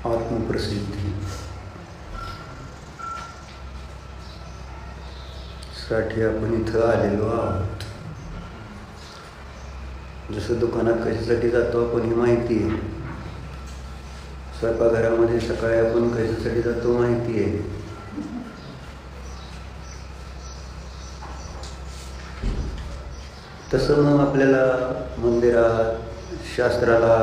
आत्मप्रसिद्धी साठी आपण इथं आलेलो आहोत. जसं दुकानात कशासाठी जातो आपण ही माहिती आहे. स्वयंपाकघरामध्ये सकाळी आपण कशासाठी जातो माहिती आहे. तसं मग आपल्याला मंदिरात शास्त्राला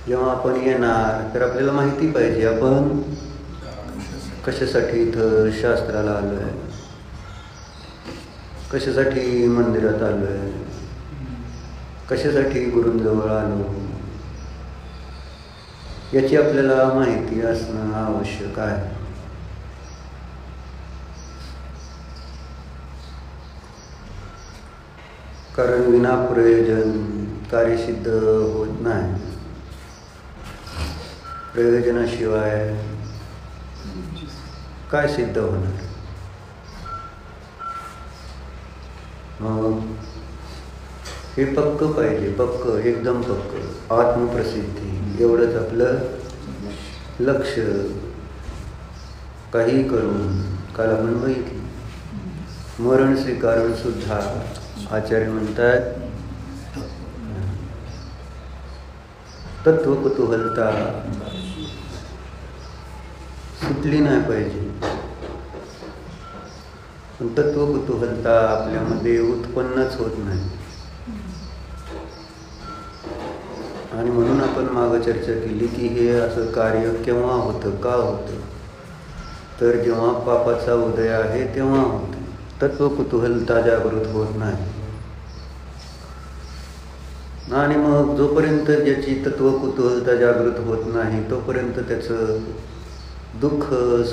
जेव्हा आपण येणार तर आपल्याला माहिती पाहिजे आपण कशासाठी इथं शास्त्राला आलोय, कशासाठी मंदिरात आलोय, कशासाठी गुरूंजवळ आलो, याची आपल्याला माहिती असणं आवश्यक आहे. कारण विना प्रयोजन कार्यसिद्ध होत नाही. प्रयोजनाशिवाय काय सिद्ध होणार? मग हे पक्क पाहिजे, पक्क, एकदम पक्क. आत्मप्रसिद्धी एवढंच आपलं लक्ष. काही करून काल आपण बघितलं मरण स्वीकारून सुद्धा आचार्य म्हणतात तत्व कुतूहलता सुटली नाही पाहिजे. पण तत्व कुतूहलता आपल्यामध्ये उत्पन्नच होत नाही. आणि म्हणून आपण मागं चर्चा केली की हे असं कार्य केव्हा होतं, का होतं, तर जेव्हा पापाचा उदय आहे तेव्हा होतं. तत्व कुतूहलता जागृत होत नाही. आणि मग जोपर्यंत ज्याची तत्व कुतूहलता जागृत होत नाही तोपर्यंत त्याचं दुःख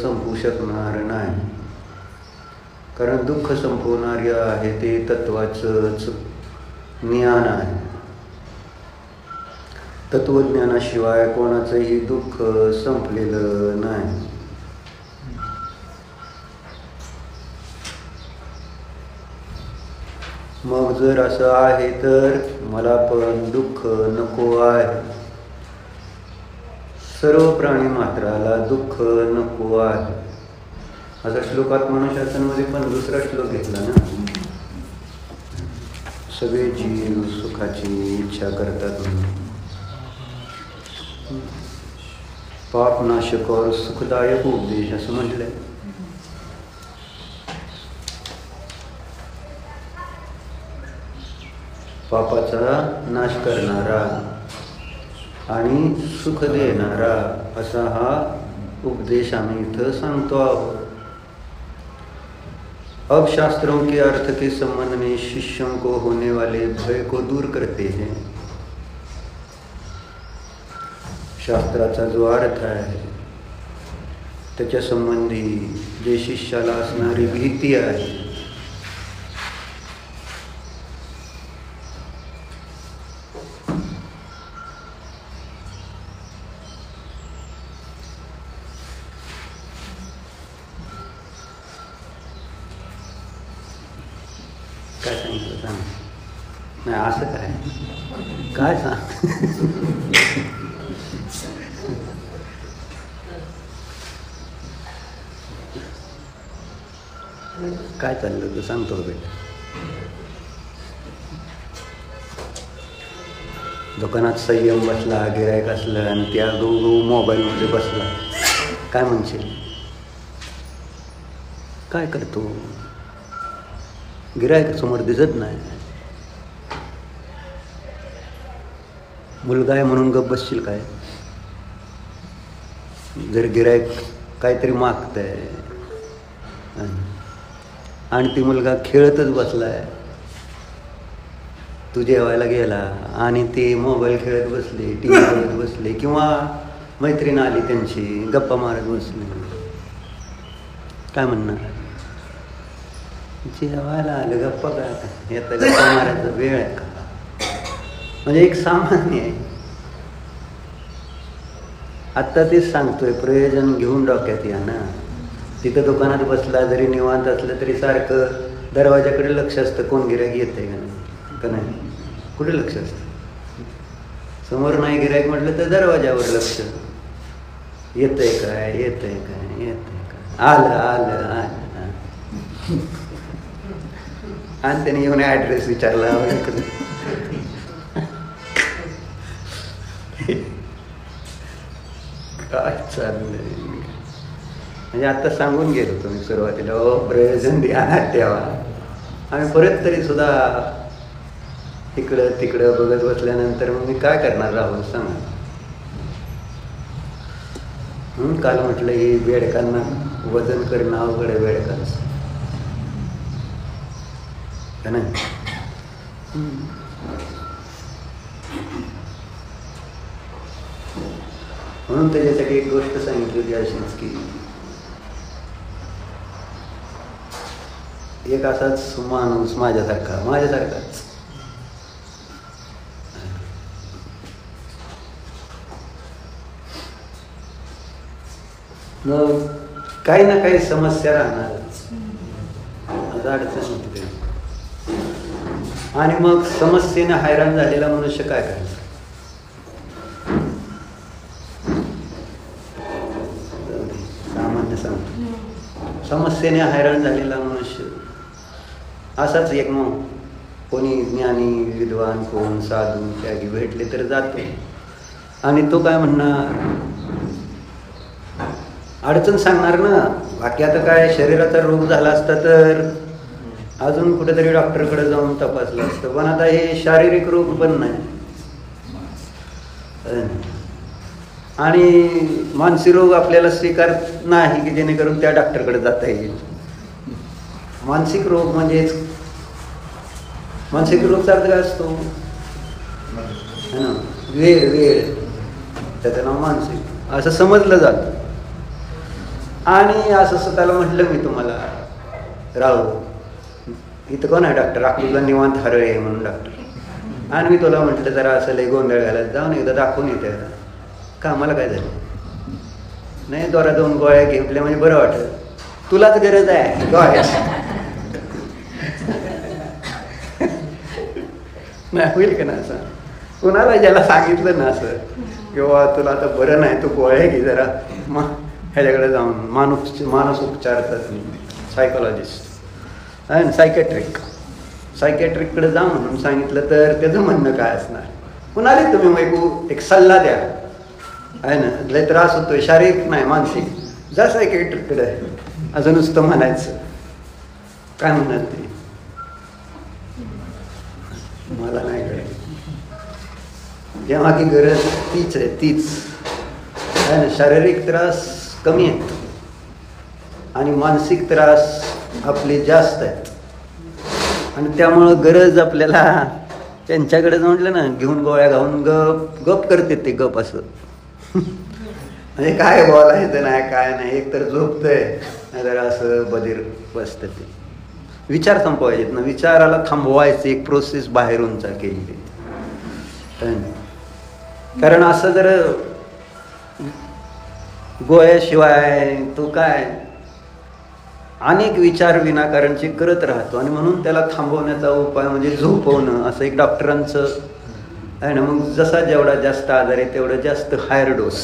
संपू शकणार नाही. कारण दुःख संपवणारे आहे ते तत्वाचंच ज्ञान आहे. तत्वज्ञानाशिवाय कोणाचंही दुःख संपलेलं नाही. मग जर असं आहे तर मला पण दुःख नको आहे. सर्व प्राणी मात्राला दुःख नको आहे. असा श्लोक आत्मशास्त्रामध्ये पण दुसरा श्लोक घेतला ना. सगळे जीव सुखाची इच्छा करतात म्हणून. पापनाशक और सुखदायक उपदेश असं म्हटलंय. पापाचा नाश करणारा आणि सुख देणारा असा हा उपदेश आम्ही इथं सांगतो आहोत. अब शास्त्रों के अर्थ के संबंध में शिष्यों को होने वाले भय को दूर करते हैं. शास्त्राचा जो अर्थ आहे त्याच्या संबंधी जे शिष्याला असणारी भीती आहे काय सांगितलं सांग. नाही असं काय सांग. काय चाललं तू सांगतो बेटा. दुकानात संयम बसला, गिरायक असलं आणि त्या गहू मोबाईलमध्ये बसला, काय म्हणशील? काय करतो? गिरायक समोर दिसत नाही. मुलगा आहे म्हणून गप्प बसशील काय? जर गिरायक काहीतरी मागतंय आणि ती मुलगा खेळतच बसलाय, तू जेवायला गेला आणि ती मोबाईल खेळत बसली, टी व्ही बघत बसली, किंवा मैत्रीण आली त्यांची गप्पा मारत बसली, काय म्हणणार? जेवायला आलं, गप्पा काय याचा गप्पा मारायचा वेळ आहे का? म्हणजे एक सामान्य आहे. आत्ता तेच सांगतोय, प्रयोजन घेऊन डोक्यात या ना. तिथं दुकानात बसला जरी निवांत असलं तरी सारखं दरवाजाकडे लक्ष असतं, कोण गिऱ्हाईक येतंय का नाही, का नाही? कुठे लक्ष असतं? समोर नाही गिऱ्हाईक म्हटलं तर दरवाजावर लक्ष, येतंय काय, येतंय काय, येतंय काय, आलं आलं आलं. आणि त्याने येऊन ॲड्रेस विचारला, काय चाललंय? म्हणजे आता सांगून गेलो तुम्ही सुरुवातीला, प्रयोजन ध्यानात ठेवा. आम्ही परत तरी सुद्धा इकडं तिकडं बघत बसल्यानंतर मग मी काय करणार राहुल सांगा. काल म्हटलं ही बेडकांना वजन करणं अवघड आहे, बेडकांचं का नाही? म्हणून त्याच्यासाठी एक गोष्ट सांगितली होती अशीच की एक असाच माणूस माझ्यासारखाच मग काही ना काही समस्या राहणारच, अडचण होते. आणि मग समस्येने हैराण झालेला मनुष्य काय करायचं? सामान्य सांगतो, समस्येने हैराण झालेला मनुष्य असाच एक, मग कोणी ज्ञानी विद्वान कोण साधू त्यागी भेटले तर जाते आणि तो काय म्हणणार, अडचण सांगणार ना. बाकी आता काय शरीराचा रोग झाला असता तर अजून कुठेतरी डॉक्टरकडे जाऊन तपासलं असतं, पण आता हे शारीरिक रोग पण नाही आणि मानसिक रोग आपल्याला स्वीकार नाही की जेणेकरून त्या डॉक्टरकडे जाता येईल. मानसिक रोग म्हणजेच मानसिक रोगचा अर्थ काय असतो? वेळ त्याचं नाव मानसिक असं समजलं जातं. आणि असं स्वतःला म्हटलं मी तुम्हाला, राहू इथं कोण आहे डॉक्टर? आपल्याला निवांत हरळ आहे म्हणून डॉक्टर. आणि मी तुला म्हटलं जरा असं लय गोंधळ घालत जाऊन एकदा दाखवून येते का, मला काय झालं नाही, दोरा 2 गोळ्या घेतल्या म्हणजे बरं वाटलं. तुलाच गरज आहे गोळ्या नाही होईल का ना असं? कुणाला ज्याला सांगितलं ना असं किंवा तुला आता बरं नाही तू गोळ्या घे जरा, मग ह्याच्याकडे जाऊन मानस उपचार सायकोलॉजिस्ट आणि सायकॅट्रिककडे जा म्हणून सांगितलं तर त्याचं म्हणणं काय असणार? कुणाला तुम्ही मग एक सल्ला द्या आहे ना, लय त्रास होतोय शारीरिक नाही मानसिक, जा सायकॅट्रिककडे. असं नुसतं म्हणायचं, काय म्हणणार ते? मला नाही कळलं. जेव्हा की गरज तीच आहे, तीच आहे ना. शारीरिक त्रास कमी आहेत आणि मानसिक त्रास आपले जास्त आहेत आणि त्यामुळं गरज आपल्याला त्यांच्याकडे म्हटलं ना घेऊन गोळ्या घालून गप करते ते गप असं म्हणजे काय बोलायचं नाही काय नाही, एकतर झोपतंय नाहीतर असं बधीर बसतं. ते विचार संपवायचे ना, विचाराला थांबवायचं एक प्रोसेस बाहेरूनचा केली. कारण असं जर गोळ्याशिवाय तो काय अनेक विचार विनाकारणचे करत राहतो आणि म्हणून त्याला थांबवण्याचा उपाय म्हणजे झोपवणं, असं एक डॉक्टरांचं आहे ना. मग जसा जेवढा जास्त आजार आहे तेवढं जास्त हायर डोस.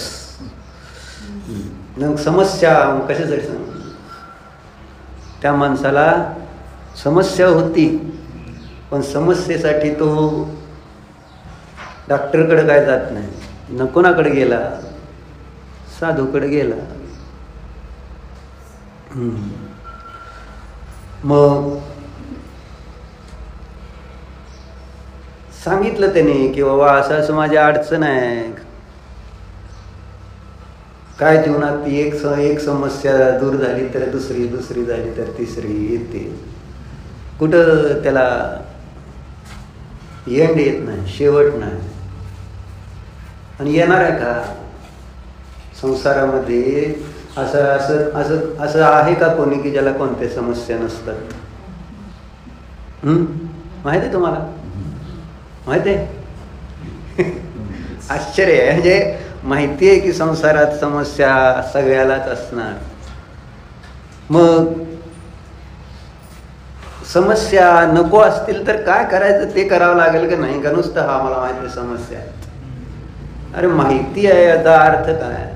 मग समस्या कशासाठी सांग, त्या माणसाला समस्या होती, पण समस्येसाठी तो डॉक्टरकडे काय जात नाही, न कोणाकडे गेला, साधूकडे गेला. मग सांगितलं त्याने की बाबा असं असं माझी अडचण आहे. काय जीवनात ती एक समस्या दूर झाली तर दुसरी, दुसरी झाली तर तिसरी येते. कुठं त्याला एंड येत नाही, शेवट नाही. आणि येणार आहे का संसारामध्ये? असं असं असं असं आहे का कोणी की ज्याला कोणत्या समस्या नसतात? माहिती आहे तुम्हाला? माहिती आहे? आश्चर्य आहे. म्हणजे माहिती आहे की संसारात समस्या सगळ्यालाच असणार. मग समस्या नको असतील तर काय करायचं ते करावं लागेल का नाही? का नुसतं हा मला माहिती आहे समस्या आहे? अरे माहिती आहे याचा अर्थ काय?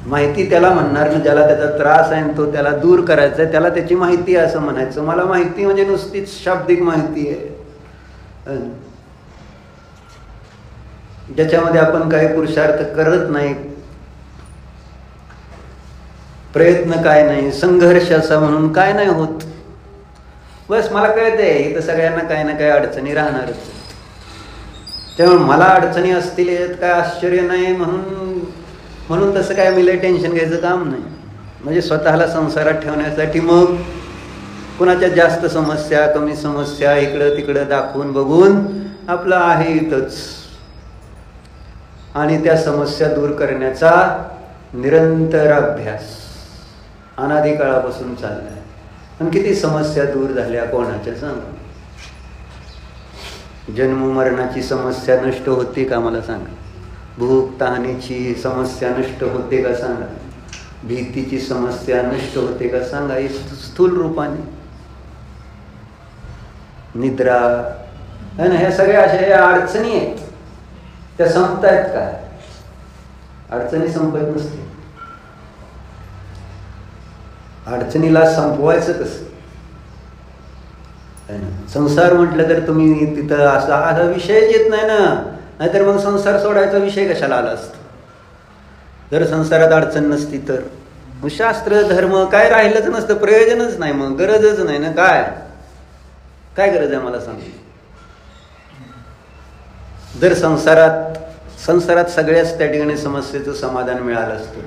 माहिती त्याला म्हणणार ना ज्याला त्याचा त्रास आहे तो त्याला दूर करायचा आहे, त्याला त्याची माहिती आहे असं म्हणायचं. मला माहिती म्हणजे नुसतीच शाब्दिक माहिती आहे, ज्याच्यामध्ये आपण काही पुरुषार्थ करत नाही, प्रयत्न काय नाही, संघर्ष असा म्हणून काय नाही होत. बस मला कळतंय इथं सगळ्यांना काही ना काही अडचणी राहणारच. त्यामुळे मला अडचणी असतील यात काय आश्चर्य नाही. म्हणून तसं काय मी लय टेन्शन घ्यायचं काम नाही. म्हणजे स्वतःला संसारात ठेवण्यासाठी मग कुणाच्या जास्त समस्या कमी समस्या इकडं तिकडं दाखवून बघून आपलं आहे इथंच, आणि त्या समस्या दूर करण्याचा निरंतर अभ्यास अनादी काळापासून चाललाय. पण किती समस्या दूर झाल्या कोणाच्या सांगा? जन्म मरणाची समस्या नष्ट होते का मला सांगा? भूक तहानेची समस्या नष्ट होते का सांगा? भीतीची समस्या नष्ट होते का सांगा? स्थूल रूपाने निद्रा है ना, ह्या सगळ्या अशा अडचणी आहेत. त्या संपतायत काय? अडचणी संपत नसते. अडचणीला संपवायचं कसं? संसार म्हटलं तर तुम्ही तिथं असा विषयच येत नाही ना. नाहीतर मग संसार सोडायचा विषय कशाला आला असतो? जर संसारात अडचण नसती तर मग शास्त्र धर्म काय राहिलंच नसतं, प्रयोजनच नाही, मग गरजच नाही ना. काय गरज आहे मला सांग? जर संसारात सगळ्याच त्या ठिकाणी समस्येचं समाधान मिळालं असतं,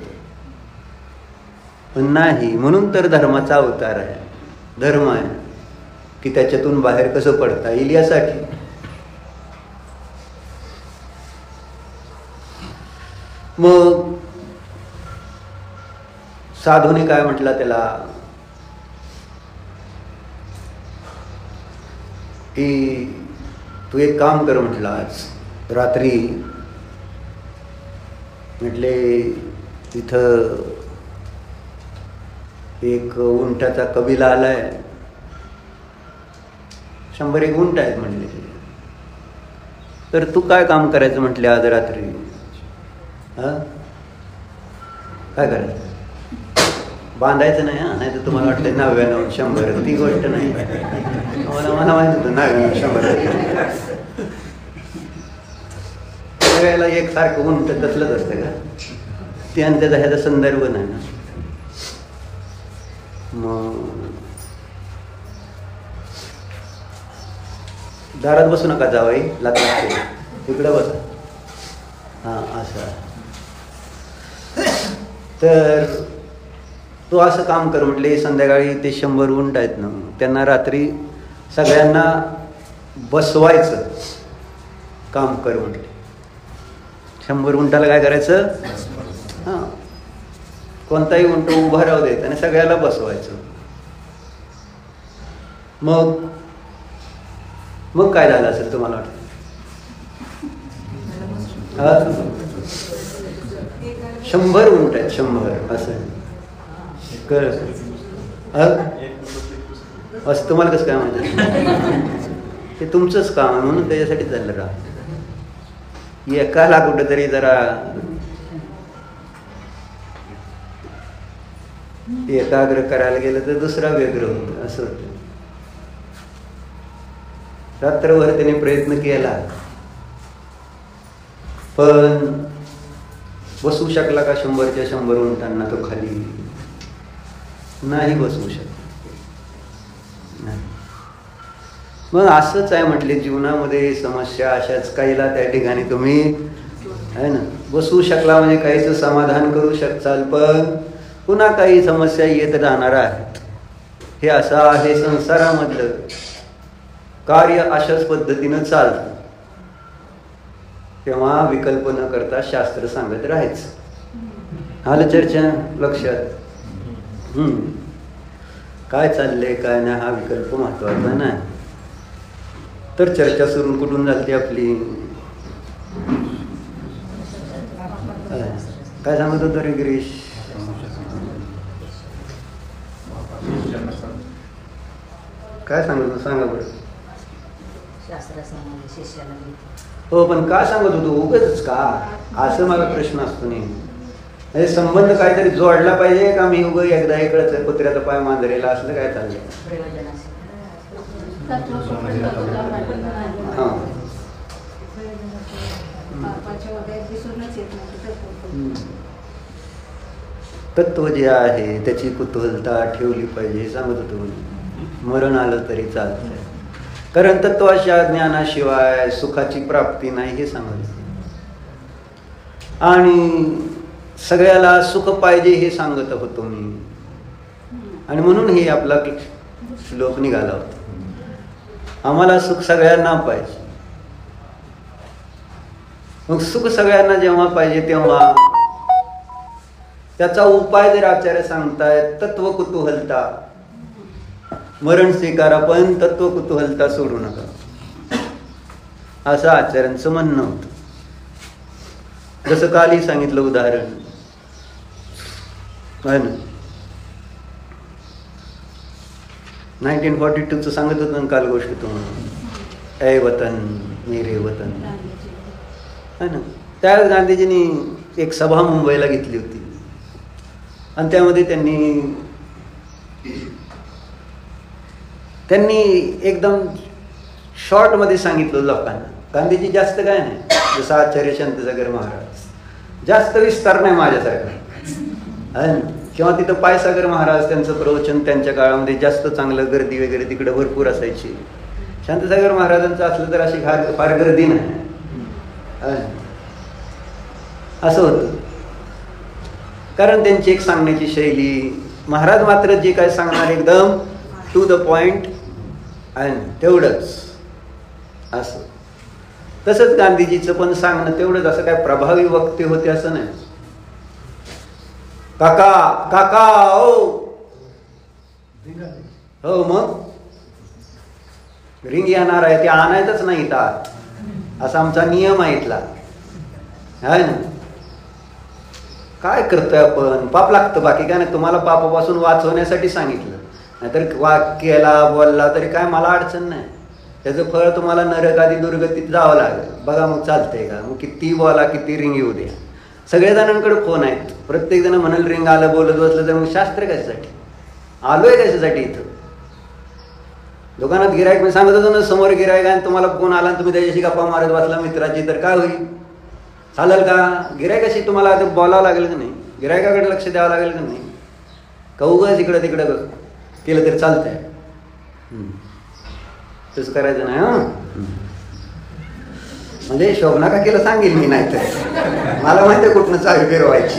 पण नाही. म्हणून तर धर्माचा अवतार आहे. धर्म आहे की त्याच्यातून बाहेर कसं पडता येईल यासाठी. मग साधूने काय म्हटलं त्याला की तू एक काम कर म्हटलं, आज रात्री म्हटले तिथं एक उंटाचा कबिला आलाय, 100 उंट आहेत म्हटले. तर तू काय काम करायचं म्हटले आज रात्री? काय करायचं? बांधायचं नाही. नाही तर तुम्हाला वाटलं 99, 100 ती गोष्ट नाही. मला माहित होतं 99, 100 सगळ्याला एकसारखं उंट तसलंच असतं का? ते आणि त्याचा ह्याचा संदर्भ नाही ना. मग दारात बसू नका जावई, लागत इकडं बसा. हां असं. तर तो असं काम कर म्हटले, संध्याकाळी ते 100 उंट आहेत ना, त्यांना रात्री सगळ्यांना बसवायचं काम कर म्हटले. 100 उंटाला काय करायचं? हां, कोणताही उंट उभा राहू द्यायचा आणि सगळ्याला बसवायचं. मग काय झालं असेल तुम्हाला वाटतं? 100 उंट आहेत, 100 असं असं तुम्हाला कसं काय म्हणतात? ते तुमचंच काम आहे म्हणून त्याच्यासाठी चाललं राहा. एकाला कुठंतरी जरा एकाग्र करायला गेलं तर दुसरा व्यग्र होतो, असं होतं. रात्रभर त्याने प्रयत्न केला, पण बसू शकला का 100च्या 100 उंटांना तो खाली? नाही बसू शकला. नाही. मग असंच आहे म्हटले, जीवनामध्ये समस्या अशाच काहीला त्या ठिकाणी तुम्ही आहे ना बसू शकला म्हणजे काहीच समाधान करू शकताल, पण पुन्हा काही समस्या येत राहणार आहेत. हे असं आहे संसारामधलं कार्य, अशाच पद्धतीनं चालतं. तेव्हा विकल्प न करता शास्त्र सांगत राहायचं. आलं चर्चा लक्षात? काय चाललंय काय नाही हा विकल्प महत्वाचा नाही. तर चर्चा सुरू कुठून झाली आपली? काय सांगत होतो रे गिरीश? काय सांगत होतो सांगा बरं. हो, पण काय सांगत होतो? उगाच का असं मला प्रश्न असतो नाही. संबंध काहीतरी जोडला पाहिजे का? मी उग एकदा इकडचं कुत्र्याचा पाय मांजरेला असलं काय चाललंय? तत्व जे आहे त्याची कुतूहलता ठेवली पाहिजे सांगत होतो. मरण आलं तरी चालतंय, कारण तत्वाच्या ज्ञानाशिवाय सुखाची प्राप्ती नाही हे सांगत. आणि सगळ्याला सुख पाहिजे हे सांगत होतो मी, आणि म्हणून हे आपला श्लोक निघाला होता. आम्हाला सुख सगळ्यांना पाहिजे. मग सुख सगळ्यांना जेव्हा पाहिजे तेव्हा त्याचा उपाय जर आचार्य सांगतायत, तत्व कुतूहलता. मरण स्वीकारा पण तत्व कुतूहलता सोडू नका, असं आचार्यांचं म्हणणं होतं. जसं कालही सांगितलं उदाहरण आहे ना, 1942चं सांगत होतं ना काल गोष्ट तुम्हाला, ऐ वतन मेरे वतन है ना. त्यावेळेस गांधीजींनी एक सभा मुंबईला घेतली होती, आणि त्यामध्ये त्यांनी एकदम शॉर्टमध्ये सांगितलं लोकांना. गांधीजी जास्त काय नाही, जसं आचार्य शांतसागर महाराज जास्त विस्तार नाही माझ्यासारखा, किंवा तिथं पायसागर महाराज त्यांचं प्रवचन त्यांच्या काळामध्ये जास्त चांगलं, गर्दी वगैरे तिकडे भरपूर असायची. शांतसागर महाराजांचं असलं तर अशी फार गर्दी नाही, असं होतं. कारण त्यांची एक सांगण्याची शैली. महाराज मात्र जे काय सांगणार एकदम टू द पॉइंट आणि तेवढंच असं. तसंच गांधीजीचं पण सांगणं तेवढंच, असं काय प्रभावी वक्ते होते असं नाही. काका काका हो मग रिंग येणार आहे, ते आणायचंच नाही तात, असा आमचा नियम आहे इथला, है ना. काय करतोय आपण? पाप लागतं, बाकी काय नाही. तुम्हाला पापापासून वाचवण्यासाठी सांगितलं, नाहीतर वाक्याला बोलला तरी काय मला अडचण नाही. त्याचं फळ तुम्हाला नरक आधी दुर्गतीत जावं लागेल. बघा मग चालतंय का? मग किती बोला, किती रिंग येऊ द्या. सगळेजणांकडे फोन आहेत, प्रत्येक जण म्हणाल रिंग आलं बोलत बसलं तर मग शास्त्र कशासाठी? आलोय कशासाठी इथं? दुकानात गिरायक मी सांगत होतो ना, समोर गिरायक आहे, तुम्हाला फोन आला आणि तुम्ही त्याच्याशी गप्पा मारत बसला मित्राची, तर काय होईल? चालेल का? गिरायकाशी तुम्हाला आता बोलावं लागेल का नाही? गिरायकाकडे लक्ष द्यावं लागेल का नाही? का उगाच इकडं तिकडं केलं तरी चालतंय? तसं करायचं नाही. म्हणजे शोभना का केलं सांगेल मी, नाही तर मला माहिती आहे कुठनं चावी फिरवायची.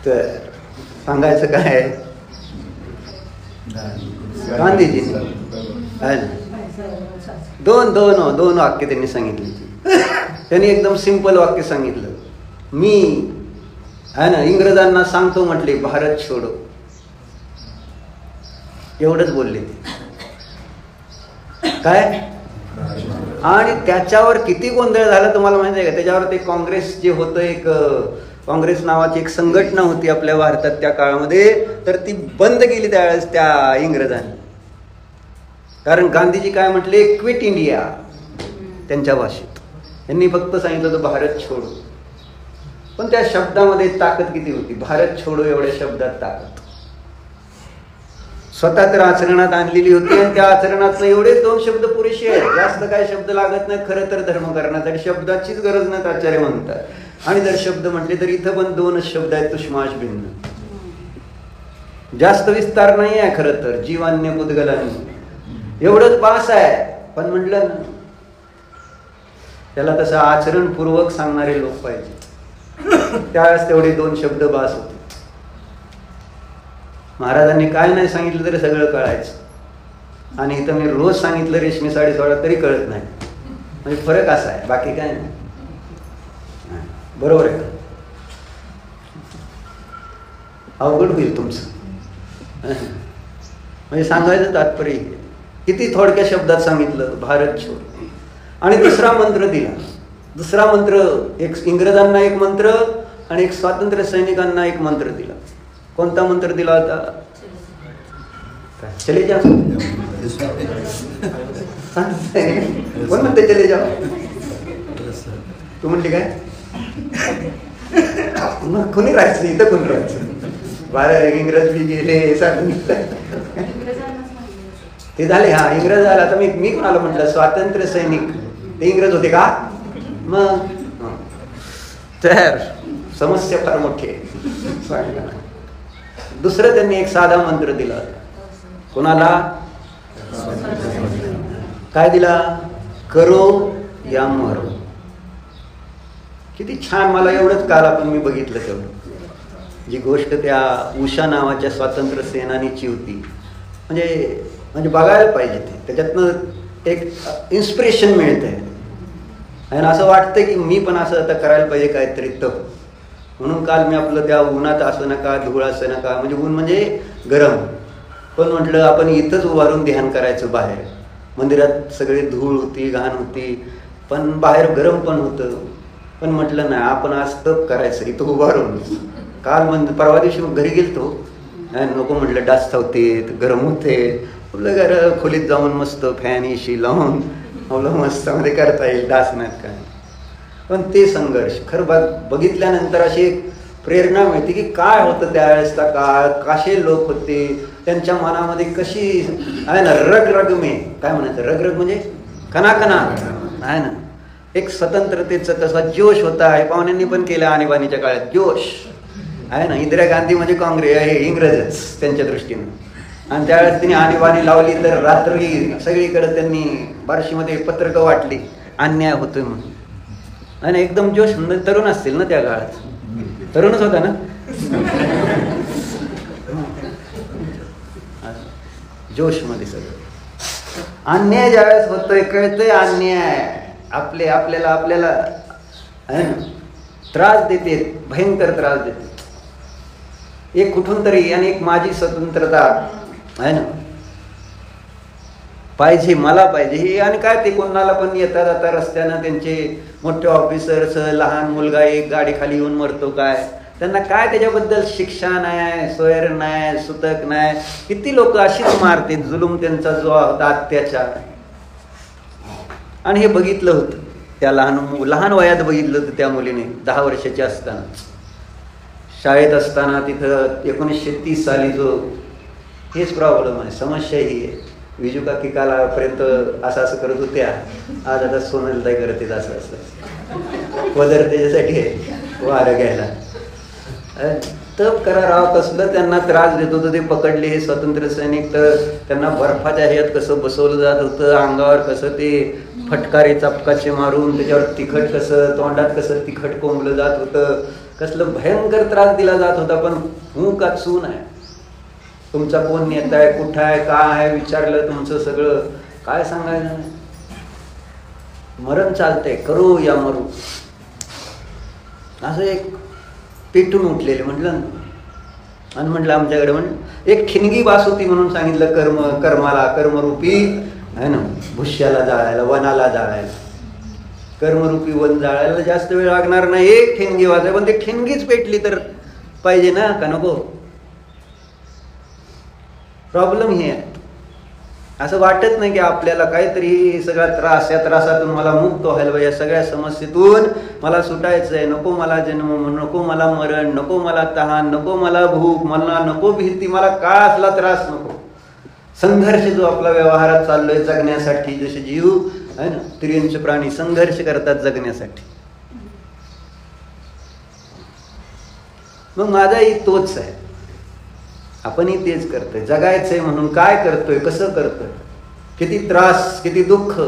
तर सांगायचं काय, गांधीजी दोन वाक्य त्यांनी सांगितली. त्यांनी एकदम सिंपल वाक्य सांगितलं, मी आहे ना इंग्रजांना सांगतो म्हटले भारत छोडो, एवढंच बोलले ते. काय? आणि त्याच्यावर किती गोंधळ झाला तुम्हाला माहिती आहे का? त्याच्यावर ते काँग्रेस जे होतं, एक काँग्रेस नावाची एक संघटना होती आपल्या भारतात त्या काळामध्ये, तर ती बंद केली त्यावेळेस त्या इंग्रजांनी. कारण गांधीजी काय म्हटले, क्विट इंडिया त्यांच्या भाषेत. त्यांनी फक्त सांगितलं होतं भारत छोडो. पण त्या शब्दामध्ये ताकद किती होती. भारत छोडो एवढ्या शब्दात ताकद स्वतः तर आचरणात आणलेली होती. आणि त्या आचरणातलं एवढेच 2 शब्द पुरेसे आहेत. जास्त काय शब्द लागत नाहीत खरं तर धर्म करण्यासाठी. शब्दाचीच गरज नाही आचार्य म्हणतात. आणि जर शब्द म्हटले तर इथं पण 2च शब्द आहेत, तुष्माश भिन्न. जास्त विस्तार नाही आहे खरं तर. जीवान्य पुद्गलांनी एवढंच पास आहे. पण म्हटलं ना त्याला तसं आचरणपूर्वक सांगणारे लोक पाहिजे. त्यावेळेस तेवढे 2 शब्द बास होते. महाराजांनी काय नाही सांगितलं तरी सगळं कळायचं. आणि इथं मी रोज सांगितलं रेशमी साडी सोडा तरी कळत नाही. म्हणजे फरक असा आहे, बाकी काय नाही. बरोबर आहे. अवघड होईल तुमचं. म्हणजे सांगायचं तात्पर्य किती थोडक्या शब्दात सांगितलं भारत छोड. आणि दुसरा मंत्र दिला. दुसरा मंत्र एक इंग्रजांना एक मंत्र आणि एक स्वातंत्र्य सैनिकांना एक मंत्र दिला. कोणता मंत्र दिला होता? चले जा. कोण म्हणते चले जा? तू म्हणली काय? कोणी राहायचं इथं? कोण राहायचं? 12 इंग्रज बी गेले सांगितलं ते झाले. हा इंग्रज आला. आता मी कोणाला म्हटलं स्वातंत्र्य सैनिक ते इंग्रज होते का? मग तर समस्या फार मोठी आहे. दुसरं त्यांनी एक साधा मंत्र दिला. कोणाला? काय दिला? करो या मरो. किती छान. मला एवढंच काल आपण मी बघितलं तेवढं. जी गोष्ट त्या उषा नावाच्या स्वातंत्र्य सेनानीची होती. म्हणजे बघायला पाहिजे ते. त्याच्यातनं एक इन्स्पिरेशन मिळतंय. आणि असं वाटतं की मी पण असं आता करायला पाहिजे काहीतरी तप. म्हणून काल मी आपलं त्या उन्हात असं नका, धूळ असं नका. म्हणजे ऊन म्हणजे गरम. पण म्हटलं आपण इथंच उभारून ध्यान करायचं. बाहेर मंदिरात सगळी धूळ होती, घाण होती, पण बाहेर गरम पण होतं. पण म्हटलं नाही, आपण आज तप करायचं इथं उभारून. काल परवा दिवशी घरी गेलतो. नको म्हटलं डास होते, गरम होते. आपलं खोलीत जाऊन मस्त फॅन एशी लावून आपलं मस्त मध्ये करता येईल. डास नाहीत काय. पण ते संघर्ष खरं बघितल्यानंतर अशी एक प्रेरणा मिळते की काय होतं त्यावेळेसचा काळ. कसे लोक होते. त्यांच्या मनामध्ये कशी आहे ना रग मे काय म्हणायचं. रग म्हणजे कणाकणा आहे ना. एक स्वतंत्रतेचा कसा जोश होता. हे पाहुण्यांनी पण केलं आणीबाणीच्या काळात. जोश आहे ना. इंदिरा गांधी म्हणजे काँग्रेस हे इंग्रजच त्यांच्या दृष्टीनं. आणि त्यावेळेस त्यांनी आणीबाणी लावली तर रात्री सगळीकडे त्यांनी बार्शीमध्ये पत्रकं वाटली अन्याय होतोय म्हणून. आणि एकदम जोश. तरुण असतील ना त्या काळात. तरुणच होता ना. जोश मध्ये सगळं. अन्याय ज्यावेळेस होतोय कळतंय अन्याय आपल्याला आहे ना त्रास देते, भयंकर त्रास देते. एक कुठून तरी आणि एक माझी स्वतंत्रता आहे ना पाहिजे, मला पाहिजे हे. आणि काय ते कोणाला पण येता जाता रस्त्यानं त्यांचे मोठे ऑफिसर्स, लहान मुलगा एक गाडी खाली येऊन मरतो काय, त्यांना काय त्याच्याबद्दल शिक्षा नाही, स्वैर नाही, सुतक नाही. किती लोक अशीच मारते. जुलूम त्यांचा जो होता अत्याचार. आणि हे बघितलं होतं त्या लहान वयात बघितलं होतं त्या मुलीने. 10 वर्षाची असताना शाळेत असताना तिथं 1930 साली जो हेच प्रॉब्लेम आहे. समस्या ही आहे. विजू काकी कालापर्यंत असं करत होत्या. आज आता सोनलताई करत आहेत असं वदर त्याच्यासाठी वारं घ्यायला. तप करा राव. कसलं त्यांना त्रास देत होतं ते. पकडले हे स्वातंत्र्य सैनिक तर त्यांना बर्फाच्या ह्यात कसं बसवलं जात होतं. अंगावर कसं ते फटकारे चपकाचे मारून त्याच्यावर तिखट कसं तोंडात कसं तिखट कोंबलं जात होतं. कसलं भयंकर त्रास दिला जात होता. पण हूं का चून आहे. तुमचा कोण नेता आहे, कुठं आहे, काय आहे विचारलं तुमचं सगळं काय सांगायचं नाही. मरण चालतंय, करो या मरू. असं एक पेटून उठलेले म्हटलं. आणि म्हटलं आमच्याकडे एक ठिणगी बास होती म्हणून सांगितलं. कर्माला कर्मरूपी आहे ना भुष्याला जाळायला, वनाला जाळायला. कर्मरूपी वन जाळायला जास्त वेळ लागणार नाही. एक ठिणगी वाजाय. पण ते ठिणगीच पेटली तर पाहिजे ना का नको. प्रॉब्लेम हे आहे. असं वाटत नाही की आपल्याला काहीतरी सगळा त्रास, या त्रासातून मला मुक्त व्हायला पाहिजे, या सगळ्या समस्येतून मला सुटायचं आहे, नको मला जन्म, नको मला मरण, नको मला तहान, नको मला भूक, मला नको भीती, मला काय असला त्रास नको. संघर्ष जो आपला व्यवहारात चाललोय जगण्यासाठी, जसे जीव आहे ना, स्त्रियांचे प्राणी संघर्ष करतात जगण्यासाठी. मग माझाही तोच आहे, आपणही तेच करतोय. जगायचंय म्हणून काय करतोय, कसं करतोय, किती त्रास, किती दुःख.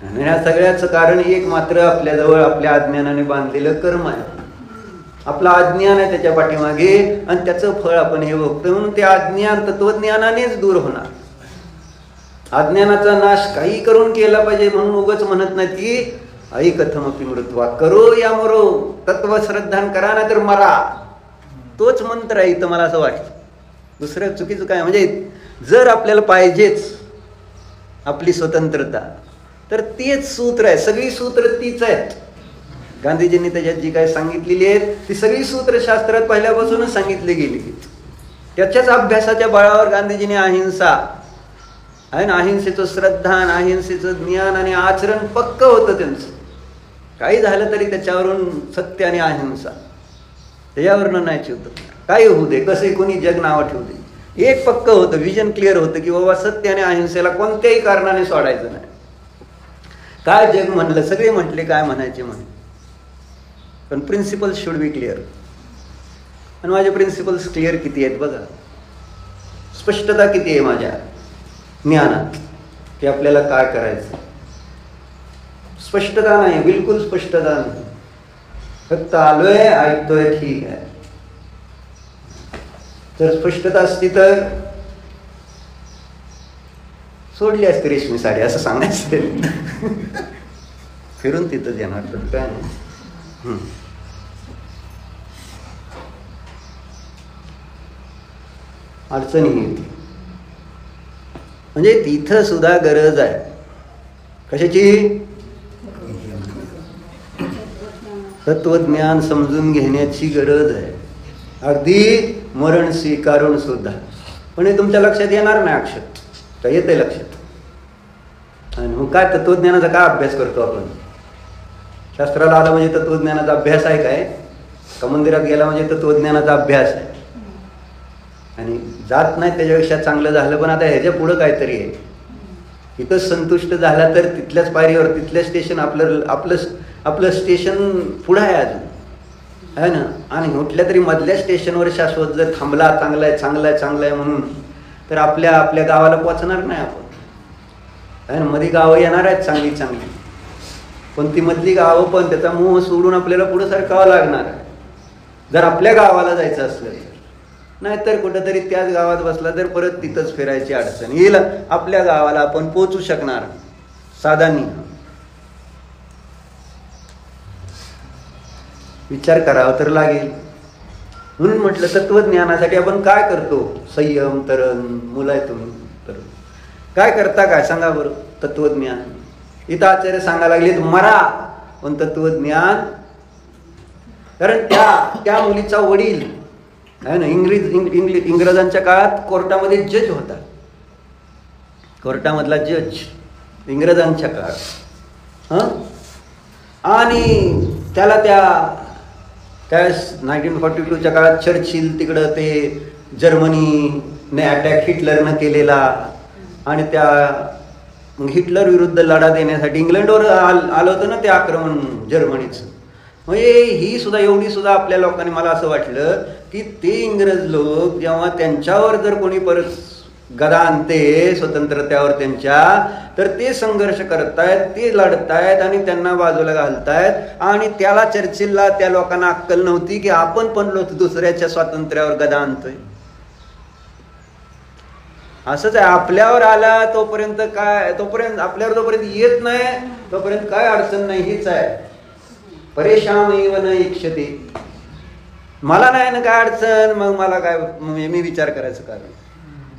आणि ह्या सगळ्याचं कारण एक मात्र आपल्याजवळ आपल्या अज्ञानाने बांधलेलं कर्म आहे. आपलं अज्ञान आहे त्याच्या पाठीमागे, आणि त्याचं फळ आपण हे बघतोय. म्हणून ते अज्ञान तत्वज्ञानानेच दूर होणार. अज्ञानाचा नाश काही करून केला पाहिजे म्हणून उगाच म्हणत नाही की ऐकथमपि मृत्वा करो या मरो, तत्व श्रद्धान करा ना तर मरा. तोच मंत्र आहे इथं मला असं वाटतं. दुसरं चुकीचं काय, म्हणजे जर आपल्याला पाहिजेच आपली स्वतंत्रता तर तेच सूत्र आहे. सगळी सूत्र तीच आहेत. गांधीजींनी त्याच्यात जी काय सांगितलेली आहेत ती सगळी सूत्र शास्त्रात पहिल्यापासूनच सांगितली गेली. त्याच्याच अभ्यासाच्या बळावर गांधीजींनी अहिंसा आहे ना, अहिंसेचं श्रद्धान, अहिंसेचं ज्ञान आणि आचरण पक्क होतं त्यांचं. काही झालं तरी त्याच्यावरून सत्य आणि अहिंसा, त्याच्यावरनं नाही चिवत. काही होऊ दे, कसे कोणी जग नावं ठेवू दे, एक पक्क होतं, विजन क्लिअर होतं की बाबा सत्य आणि अहिंसेला कोणत्याही कारणाने सोडायचं नाही. काय जग म्हणलं, सगळे म्हटले काय म्हणायचे म्हणे, पण प्रिन्सिपल्स शुड बी क्लिअर. आणि माझे प्रिन्सिपल्स क्लिअर किती आहेत बघा. स्पष्टता किती आहे माझ्या ज्ञानात की आपल्याला काय करायचं. स्पष्टता नाही, बिलकुल स्पष्टता नाही. फक्त आलोय, ऐकतोय, ठीक आहे. जर स्पष्टता असती तर सोडली असती रेशमी साडी, असं सांगायचं. फिरून तिथंच येणार तर काय नाही. अडचणी येते. म्हणजे तिथं सुद्धा गरज आहे कशाची, तत्वज्ञान समजून घेण्याची गरज आहे. अगदी मरण स्वीकारून सुद्धा. पण हे तुमच्या लक्षात येणार नाही अक्षर, तर येते लक्षात. आणि मग काय तत्वज्ञानाचा काय अभ्यास करतो आपण. शास्त्राला आला म्हणजे तत्वज्ञानाचा अभ्यास आहे काय, का मंदिरात गेला म्हणजे तत्वज्ञानाचा अभ्यास आहे. आणि जात नाही त्याच्यापेक्षा चांगलं झालं. पण आता ह्याच्या पुढं काहीतरी आहे. इथंच संतुष्ट झाला तर तिथल्याच पायरीवर, तिथल्या स्टेशन आपलं स्टेशन पुढं आहे अजून आहे ना. आणि कुठल्या तरी मधल्या स्टेशनवर शाश्वत जर थांबला, चांगला आहे चांगला आहे चांगला आहे म्हणून, तर आपल्या गावाला पोचणार नाही आपण आहे ना. मध्ये गावं येणार आहेत चांगली चांगली, पण ती मधली गावं पण त्याचा मोह सोडून आपल्याला पुढं सरकावं लागणार आहे जर आपल्या गावाला जायचं असलं तर. नाहीतर कुठंतरी त्याच गावात बसला तर परत तिथंच फिरायची अडचण येईल. आपल्या गावाला आपण पोचू शकणार साधानी. विचार करावा तर लागेल. म्हणून म्हटलं तत्वज्ञानासाठी आपण काय करतो. संयम, तरण, मुलं आहे तुम्ही तर काय करता, काय सांगा बरं. तत्वज्ञान इथं आचार्य सांगायला लागले मरा, पण तत्वज्ञान. कारण त्या मुलीचा वडील आहे ना इंग्रजांच्या काळात कोर्टामध्ये जज होता. कोर्टामधला जज इंग्रजांच्या काळात. आणि त्याला त्या 1942च्या काळात चर्चिल तिकडं ते जर्मनीने अटॅक हिटलरनं केलेला, आणि मग हिटलर विरुद्ध लढा देण्यासाठी इंग्लंडवर आलं होतं ना ते आक्रमण जर्मनीचं. म्हणजे ही सुद्धा एवढी सुद्धा आपल्या लोकांनी, मला असं वाटलं की ते इंग्रज लोक जेव्हा त्यांच्यावर जर कोणी परत गदा आणते स्वतंत्रतेवर त्यांच्या, तर ते संघर्ष करतायत, ते लढतायत आणि त्यांना बाजूला घालतायत. आणि त्याला चर्चिलला त्या लोकांना अक्कल नव्हती की आपण पण दुसऱ्याच्या स्वातंत्र्यावर गदा आणतोय. असंच आहे. आपल्यावर आला तोपर्यंत आपल्यावर जोपर्यंत येत नाही तोपर्यंत काय अडचण नाही. हीच आहे परेशान न इच्छते. मला नाही ना काय अडचण, मग मला काय, मी विचार करायचं कारण